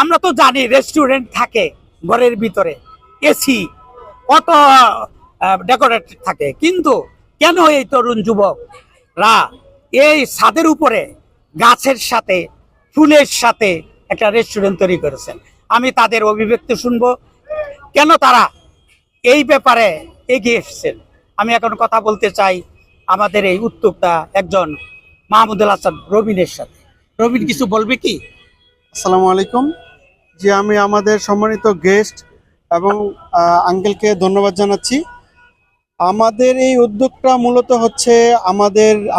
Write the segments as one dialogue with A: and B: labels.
A: আমরা তো জানি রেস্টুরেন্ট থাকে ঘরের ভিতরে, এসি কত ডেকোরেট থাকে, কিন্তু কেন এই তরুণ যুবকরা এই ছাদের উপরে গাছের সাথে ফুলের সাথে একটা রেস্টুরেন্ট তৈরি করেছেন? আমি তাদের অভিব্যক্তি শুনবো, কেন তারা এই ব্যাপারে এগিয়ে এসেছেন। আমি এখন কথা বলতে চাই আমাদের এই উদ্যোক্তা একজন মাহমুদুল হাসান রবিনের সাথে। রবিন কিছু বলবে কি?
B: আসসালামু আলাইকুম। জি, আমি আমাদের সম্মানিত গেস্ট এবং আঙ্কেলকে ধন্যবাদ জানাচ্ছি। আমাদের এই উদ্যোগটা মূলত হচ্ছে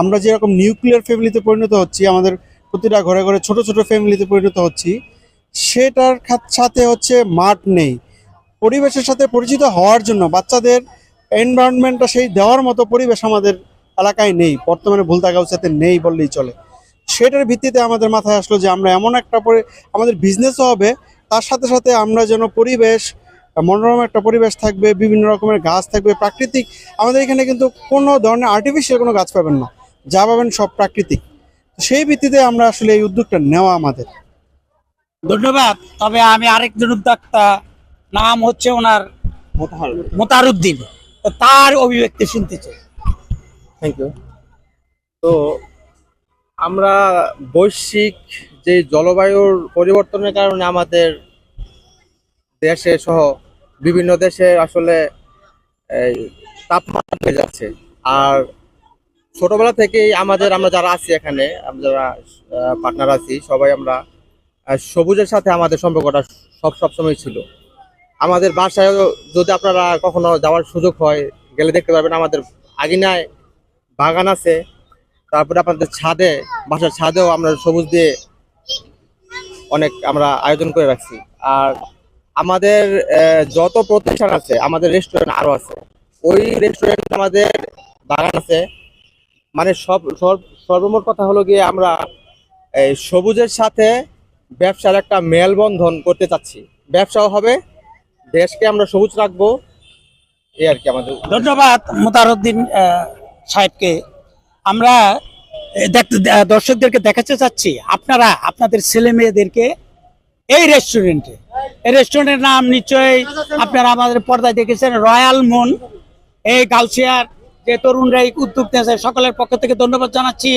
B: আমরা যেরকম নিউক্লিয়ার ফ্যামিলিতে পরিণত হচ্ছি, আমাদের প্রতিটা ঘরে ঘরে ছোট ছোট ফ্যামিলিতে পরিণত হচ্ছি, সেটার সাথে হচ্ছে মাঠ নেই। পরিবেশের সাথে পরিচিত হওয়ার জন্য বাচ্চাদের এনভায়রনমেন্টটা সেই দেওয়ার মতো পরিবেশ আমাদের এলাকায় নেই, বর্তমানে ভুলতাগাউসাতে নেই বললেই চলে। সেটার ভিত্তিতে আমাদের মাথায় আসলো যে আমরা এমন একটা আমাদের বিজনেসও হবে, তার সাথে সাথে আমরা যেন পরিবেশ, মনোরম একটা পরিবেশ থাকবে, বিভিন্ন রকমের গাছ থাকবে, প্রাকৃতিক। আমাদের এখানে কিন্তু কোনো ধরনের আর্টিফিশিয়াল কোনো গাছ পাবেন না, যা পাবেন সব প্রাকৃতিক। সেই ভিত্তিতে আমরা আসলে এই উদ্যোগটা নেওয়া আমাদের।
A: ধন্যবাদ। তবে আমি আরেকজন উদ্যোক্তা, নাম হচ্ছে ওনার মোতারুদ্দিন, তো তার অভিব্যক্তি শুনতে চাই।
C: Thank you. তো আমরা বৈশ্বিক যে জলবায়ুর পরিবর্তনের কারণে আমাদের দেশে সহ বিভিন্ন দেশে আসলে এই তাপমাত্রা বেড়ে যাচ্ছে। আর ছোটবেলা থেকেই আমরা যারা আছি এখানে, আমরা যারা পার্টনার আছি, সবাই আমরা সবুজের সাথে আমাদের সম্পর্কটা সবসময় ছিল। আমাদের বাসায় যদি আপনারা কখনো যাওয়ার সুযোগ হয়, গেলে দেখতে পারবেন আমাদের আঙিনায় বাগান আছে। তারপরে আপনাদের বাসার ছাদেও আমরা সবুজ দিয়ে অনেক আমরা আয়োজন করে রাখছি। আর আমাদের যত প্রতিষ্ঠান আছে, আমাদের রেস্টুরেন্ট আরো আছে, ওই রেস্টুরেন্ট আমাদের বাগান আছে। মানে সর্বমোট কথা হলো গিয়ে আমরা এই সবুজের সাথে ব্যবসার একটা মেলবন্ধন করতে চাচ্ছি। ব্যবসাও হবে, দেশকে আমরা সবুজ রাখবো, এই আর কি আমাদের।
A: ধন্যবাদ মোতারুদ্দিন সাহেবকে। আমরা দর্শকদেরকে দেখাতে চাচ্ছি, আপনারা আপনাদের ছেলে মেয়েদেরকে এই রেস্টুরেন্টের নাম নিশ্চয়ই আপনারা আমাদের পর্দায় দেখেছেন, রয়্যাল মুন। এই গাউসিয়ার যে তরুণরা এই উদ্যোগ নিয়েছে, সকলের পক্ষ থেকে ধন্যবাদ জানাচ্ছি।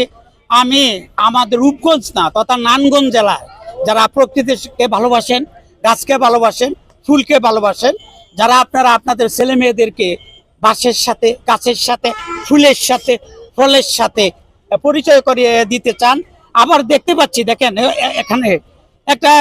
A: আমি আমাদের রূপগঞ্জ না তথা নারায়ণগঞ্জ জেলায় যারা প্রকৃতিকে ভালোবাসেন, গাছকে ভালোবাসেন, ফুলকে ভালোবাসেন, যারা আপনারা আপনাদের ছেলে মেয়েদেরকে বাঁশের সাথে, গাছের সাথে, ফুলের সাথে, ফলের সাথে পরিচয় করিয়ে দিতে চান। আবার দেখতে পাচ্ছি, দেখেন এখানে একটা